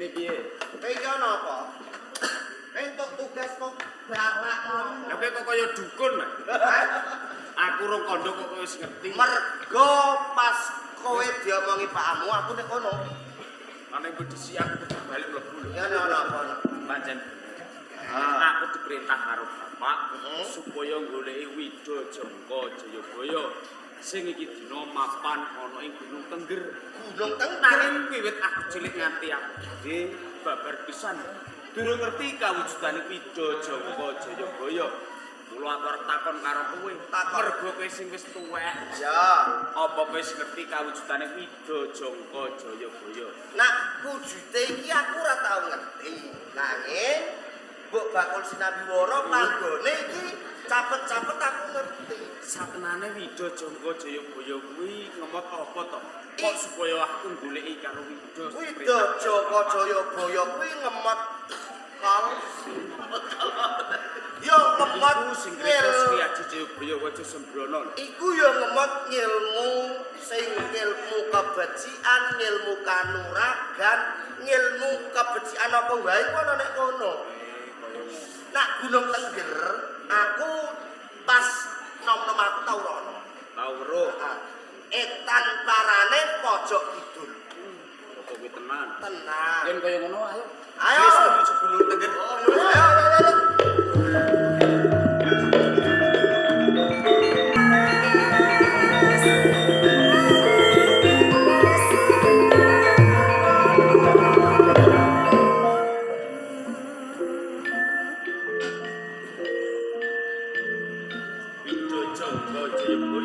ini piye? Iki ana apa? Entuk tugas kok balak ngono. Lah kok kaya dukun. Aku rong kandha kok wis ngerti. Mergo pas kowe diomongi pakmu aku nek kono. Ana bedisi aku kudu balik mlebu lho. Ya ana apa? Pancen. Aku diperintah karo Bapak supaya goleki Wida Jangka Jayabaya sing iki dina mapan ana ing Gunung Tengger. Gunung Tengger. Nanging wiwit aku cilik nganti aku gedhe babar pisan durung ngerti kawujudane Wida Jangka Jayabaya. Mula aku arep takon karo kowe, mergo kowe sing wis tuwek. Ya, apa kowe wis ngerti kawujudane Wida Jangka Jayabaya? nak wujude iki aku ora tau ngerti. Nanging mbok bakul sinabiwara panggone iki capet-capet aku ngerti. Satenane Wida Jangka Jayabaya kuwi ngemot apa to? Kok supaya aku goleki karo Wida. Wida Jangka Jayabaya kuwi ngemot kal. Yo ngemot sing kreta Sri Aji Jayabaya Waja Sembrana. Iku yo ngemot ngilmu sing ilmu kebecikan, ngilmu kanuragan, ngilmu kebecikan apa wae ku ana nek kono. Nak Gunung Tengger aku pas nom-nom aku tau rono. Tau weruh. Etan parane pojok kidul. Apa kuwi tenan? Tenang. Yen kaya ngono ayo. Ayo Wis menuju Gunung Tengger. Ayo. Wida Jangka Jayabaya.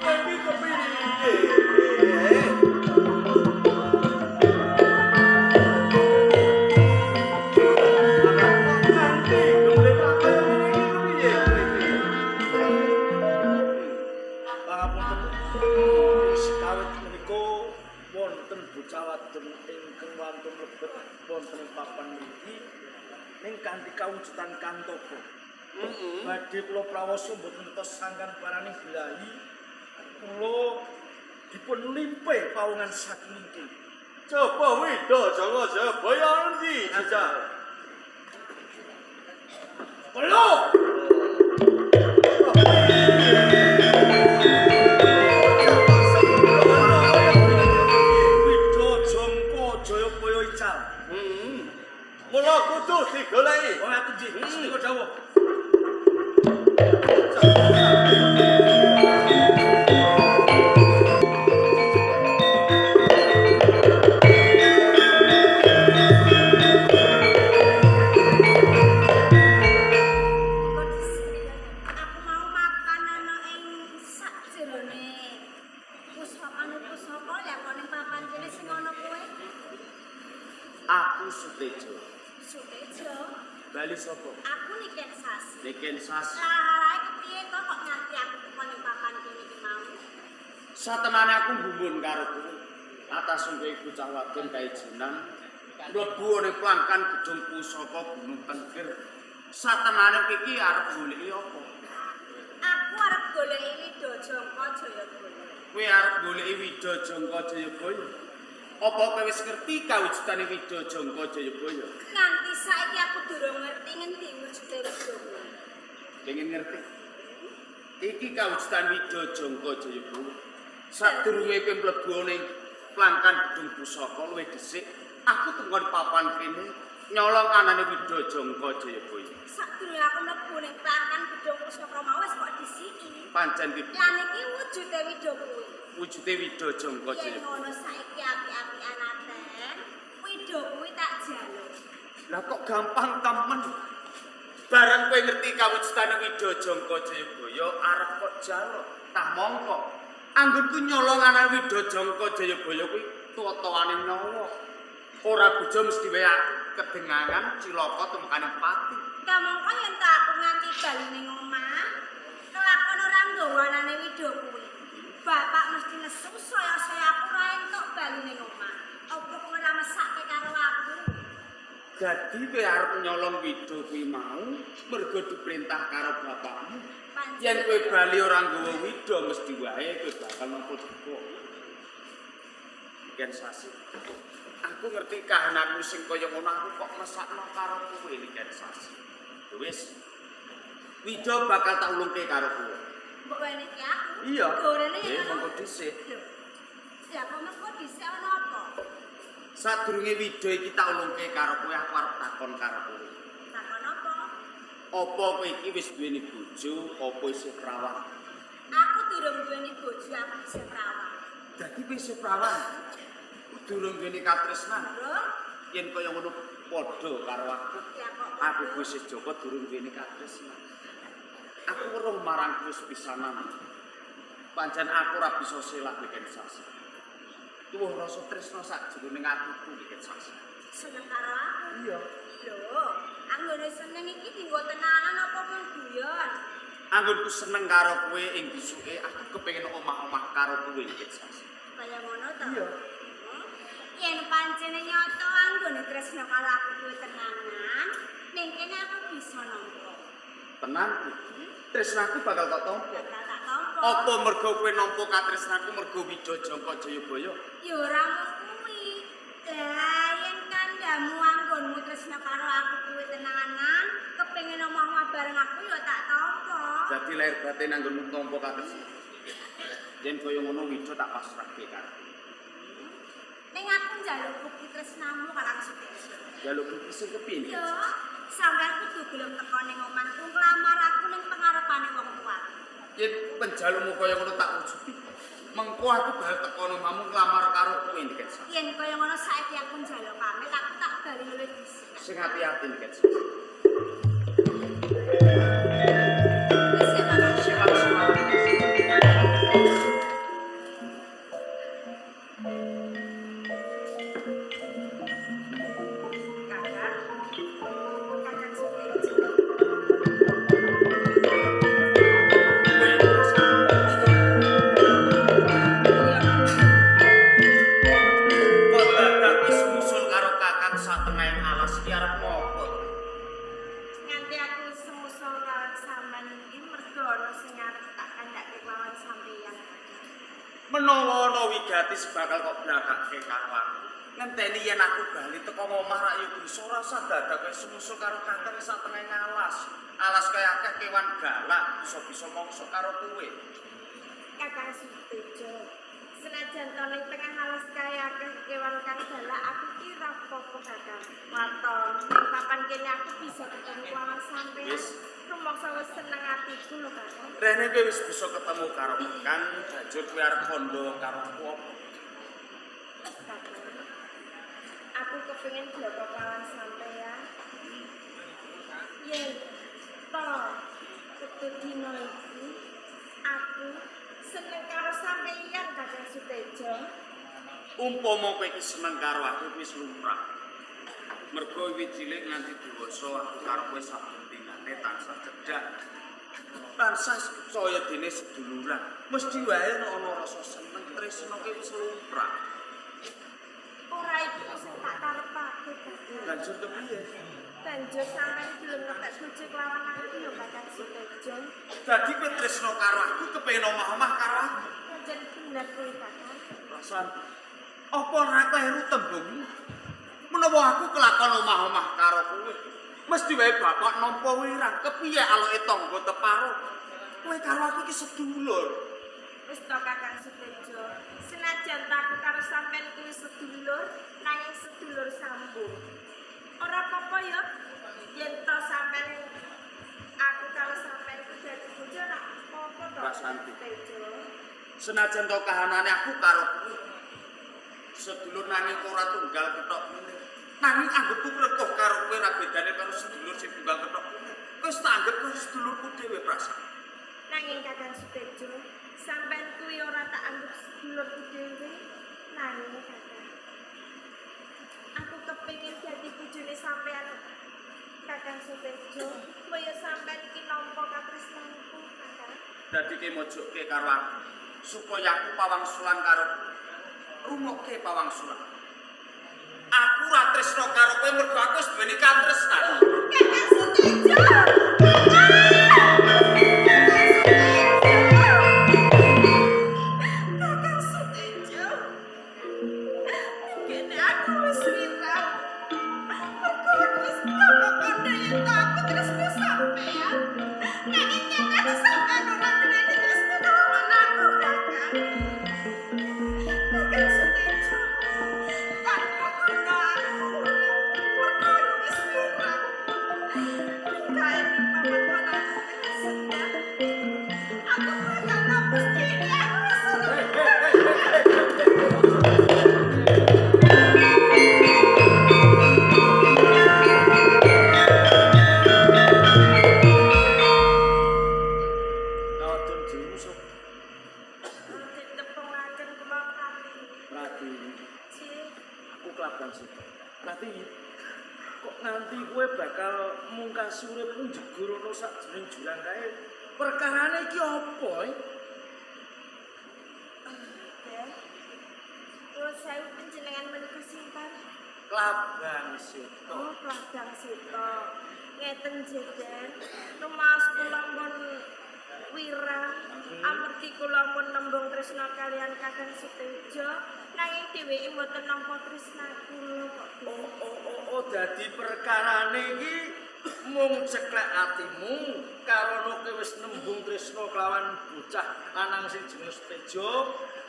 Tapi Badhe kula prawoso mboten ngertos sangkan paraning bilahi. Kula dipun limpe pawongan saking niki. Coba Wida Janga Jayabaya endi jajal? Kula Wida Jangka Jayabaya ical. Mula kudu digoleki. Oh aku nggih, menika dawuh. Aku mau makan ana ing sakjerone pusaka ya kok ning papan kene sing ana kowe. Aku Sutejo. Sutejo, Bali sapa? aku Niken Sasi. Niken Sas. Lah kepiye kok nganti aku tekan ning papan kene iki mau? Satemane aku mbumbun karo kowe. Atas kowe bocah wadon kaijenan mlebu ning plangkan gedung pusaka Gunung Tengkir. Satemane iki arep goleki apa? Aku arep goleki Wida Jangka Jayabaya. Kowe arep goleki Wida Jangka Jayabaya. Apa kowe wis ngerti kawujudane Wida Jangka Jayabaya? Nganti saiki aku durung ngerti ngendi wujude Wida kuwi. Pengen ngerti? Iki kawujudan Wida Jangka Jayabaya. Sadurunge kowe mlebu ning plangkan gedung pusaka luwih dhisik, aku tenggon papan kene nyolong anane Wida Jangka Jayabaya. Sadurunge aku mlebu ning plangkan gedung pusaka mau wis kok disiki. Pancen iki Lan iki wujude Wida kuwi. wujude Wida Jangka Yen Jayabaya. ngono saiki api-apian aten, Wida kuwi tak jaluk. Lah kok gampang temen. Barang kowe ngerti kawujudane Wida Jangka Jayabaya arep kok jaluk. Tah mongko. Anggonku nyolong anane Wida Jangka Jayabaya kuwi tuwa-tuwane nyawa. Ora bejo mesti wae aku kedengangan cilaka tumekane pati. Kamangka yen tak aku nganti bali ning omah, kelakon ora nggawa anane Wida kuwi. Bapak mesti nesu saya aku ora entuk bali ning omah. Apa kowe ora mesake karo aku? Dadi kowe arep nyolong Wida kuwi mau mergo diperintah karo bapakmu. Yen kowe bali ora nggawa Wida mesti wae kowe bakal nampa duka. Ken Sasi. Aku ngerti kahananmu sing kaya ngono aku kok mesakno karo kowe iki Ken Sasi. Wis. Wida bakal tak ulungke karo kowe. Mbok wene iki aku. Iya. Gorene Eh, ya. monggo dhisik. Ya kok mengko dhisik ana apa? Sadurunge Wida iki tak ulungke karo kowe aku arep takon karo kowe. Takon apa? Apa kowe iki wis duweni bojo apa isih perawan? Aku durung duweni bojo, aku isih perawan. Dadi kowe isih perawan. Durung duweni katresnan. Durung? Yen kaya ngono padha karo aku. Ya kok Aku kuwi isih Joko durung duweni katresnan. Aku weruh marang kowe pisanan. Pancen aku ora bisa selak Ken Sasi. Tuwuh rasa tresna sakjroning atiku Ken Sasi. seneng karo aku. Iya. Lho, anggone seneng iki dienggo tenanan apa mung guyon? Anggonku seneng karo kowe ing bisuke aku kepengin omah-omah karo kowe Ken Sasi. Kaya ngono to? Iya. Yen pancen nyoto anggone tresno karo aku kuwi tenanan, ning kene aku bisa nampa. Tenan kuwi. Tresnaku bakal tak tampa. Bakal tak tampa. Apa mergo kowe nampa katresnaku mergo Wida Jangka Jayabaya? Ya ora mung kuwi. Lah yen kandhamu anggonmu tresno karo aku kuwi tenanan, kepengin omah-omah bareng aku ya tak tampa. Dadi lahir batin anggonmu tampa katresna. Yen kaya ngono Wida tak pasrahke karo. Ning aku njaluk bukti tresnamu karo aku Sutejo. Jaluk bukti sing kepiye? Yo, sampeyan kudu gelem teko ning omahku nglamar aku ning pengarepane wong tuaku. Yen penjalukmu kaya ngono tak wujudi. Mengko aku bakal teko nang omahmu nglamar karo kowe Ken Sasi. Yen kaya ngono saiki aku njaluk pamit, aku tak bali luwih dhisik. Sing ati-ati Ken Sasi. Wis ya, Pak. Siap-siap. Kakak. Kakak Sutejo. Kok dadak wis musul karo kakang satengaing alas iki arep ngopo? Nganti aku semusul Menawa ana wigatis bakal kok blakake karo aku. Ngenteni yen aku bali teko omah rak yo bisa ora usah dadak kowe semusul karo kakek sak tengah ngalas. Alas kaya akeh kewan galak bisa-bisa mongso karo kowe. Kakang Sutejo. Senajan to ning tengah alas kaya akeh kewan kang galak, aku kira apa Kakang. Waton, ning papan kene aku bisa ketemu lawan sampean. Wis. Rumangsa wis seneng atiku lho Kakang. Rene kowe wis bisa ketemu karo Kang, banjur kowe arep kondo karo aku apa? Kakang. Aku kepengin jaga lawan sampean. Yen to ketu dino iki aku seneng karo sampeyan Kakang Sutejo. Umpama kowe iki seneng karo aku wis lumrah. Mergo wiwit cilik nganti dewasa aku karo kowe saben dinane tansah cedhak. Tansah saya dene seduluran. Mesti wae ana rasa seneng tresno kowe wis lumrah. Ora iku sing tak karepake Kakang. Banjur kepiye? Banjur sampeyan gelem ngepek bojo kelawan aku lho Kakang Sutejo. Dadi kowe tresno karo aku kepengin omah-omah karo aku. Pancen bener kuwi Kakang. Rasan. Apa ora kleru tembungmu? Menawa aku kelakon omah-omah karo kowe, mesti wae bapak nampa wirang. Kepiye aloke tangga teparo? Kowe karo aku iki sedulur. Wis to Kakang Sutejo. Senajan aku karo sampeyan kuwi sedulur, nanging sedulur sambung. Ora apa-apa ya yen to sampeyan aku karo sampeyan kuwi dadi bojo ora apa-apa to. Mbak Santi. Sutejo. Senajan to kahanane aku karo kowe, sedulur nanging ora tunggal kethok ngene. Nanging anggapku mrekoh karo kowe ra bedane karo sedulur sing tunggal kethok ngene. Wis tak anggap kowe sedulurku dhewe prasa. Nanging Kakang Sutejo, sampeyan kuwi ora tak anggap sedulurku dhewe. Nanging Kakang, aku kepengin dadi bojone sampeyan Kakang Sutejo. Kaya sampeyan iki nampa katresnanku Kakang. Dadi ki mojokke karo aku supaya aku pawangsulan karo kowe. Rumokke pawangsulan. Aku ra tresno karo kowe mergo aku wis duweni katresnan. Kakang Sutejo! Kakang Sutejo! Kene aku wis wirang. Mergo aku wis mlakukan yen aku tresno sampeyan. Nanging nyatane sampeyan ora nduweni tresno lawan aku, Kakang. Kakang Sutejo, tanpa guna aku, mergo aku wis wirang. Kae paman aku wis sedang. Aku bakal ngapus diri aku wis Kadon diusuk ditepungaken kula Prati. Prati. Cih, Aku kelaban sih. Prati kok nganti kowe bakal mungkasi uripmu jegur ana sakjroning jurang kae. Perkarane iki apa? Den. Kula sewu panjenengan menika sinten? Kelaban sih. Oh, Pladang Sita. Ngeten jeden. Rumaos kula pun wirang amargi kula pun nembung tresna kalian Kakang Sutejo, nanging dheweke mboten nampa tresna kula kok. Den. Dadi perkarane iki mung ceklek atimu karono kowe wis nembung tresna kelawan bocah lanang sing jeneng Sutejo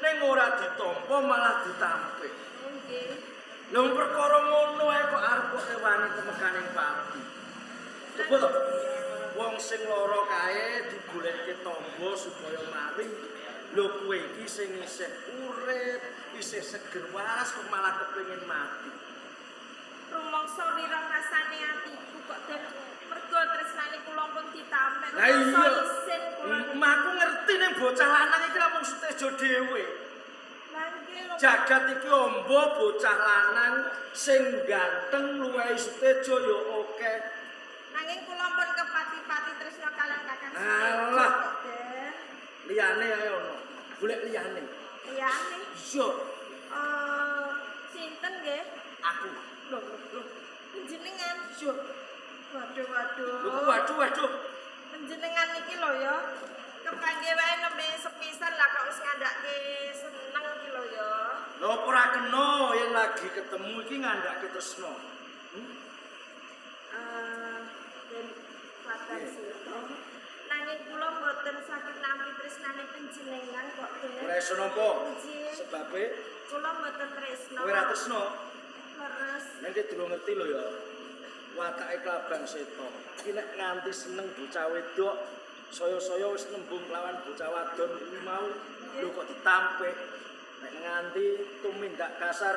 ning ora ditampa malah ditampik. Nggih. Lha perkara ngono ae kok arep kok ewani temekaning pati. Coba to. Wong sing lara kae digoleki tamba supaya mari. Lho kowe iki sing isih urip, isih seger waras kok malah kepengin mati. Rumangsa wirang rasane atiku kok den mergo tresnane kula pun ditampik. Lah iya. Rumangsa isin kula. Aku ngerti ning bocah lanang iki namung Sutejo dhewe. Lah nggih lho. Jagat iki ombo bocah lanang sing ganteng luwih Sutejo ya akeh. Nanging kula pun kepati-pati tresna kalian Kakang Sutejo. Alah. kok, Den. Liyane ae ono. Golek liyane. Liyane. Iya, Sinten nggih? aku. Loh. Panjenengan. Iya. Waduh. Waduh. Panjenengan niki lho ya. Kepangge wae nembe sepisan lah kok wis ngandhake seneng ketemu iki ngandhake tresno. Ben Bapak Sito. Nanging kula mboten saged nampi tresnane panjenengan kok dene. Ora iso napa? Nggih. Sebabe Kula mboten tresno. kowe ora tresno. Leres. Nek durung ngerti lho ya. Watake Klabang Seta. Iki nek nganti seneng bocah wedok, saya-saya wis nembung lawan bocah wadon kuwi mau lho kok ditampik. Nek nganti tumindak kasar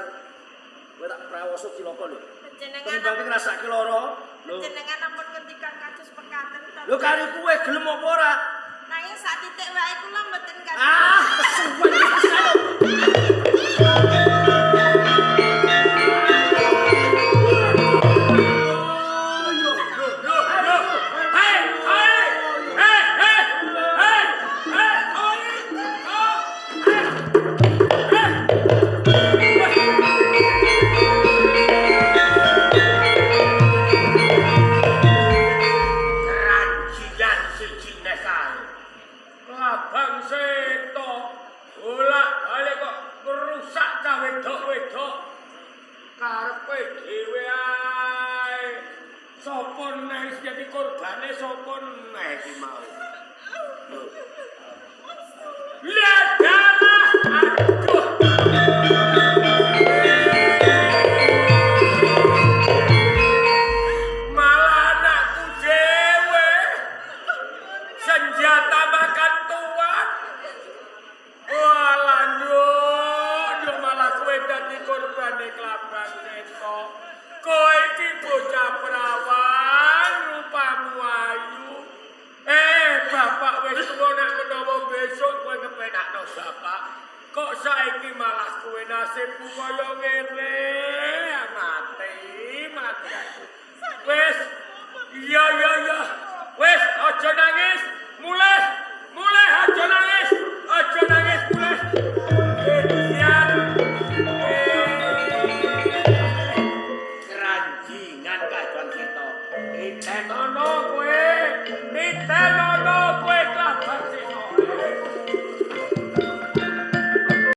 kowe tak prawoso cilaka lho. Panjenengan Tembang ngrasake lara lho. panjenengan ampun ngendikan kados pekaten to. Lho kari kuwe gelem apa ora? Nanging sak titik wae kula mboten kados. Kesuwen iki. Klabang Seta bolak-balik kok merusak cah wedok-wedok karepe dhewe ae. Sapa neh sing dadi korbane sapa neh iki mau. Lah dalah aduh. Malah anakku dhewe senjata makan tuan. Walah nyuk malah kowe dadi korbane Klabang Seta. Kowe iki bocah perawan rupamu ayu. Bapak wis tuwa nek menawa besok kowe kepenakno bapak. Kok saiki malah kowe nasibmu kaya ngene. Mati aku. Wis iya. Wis aja nangis.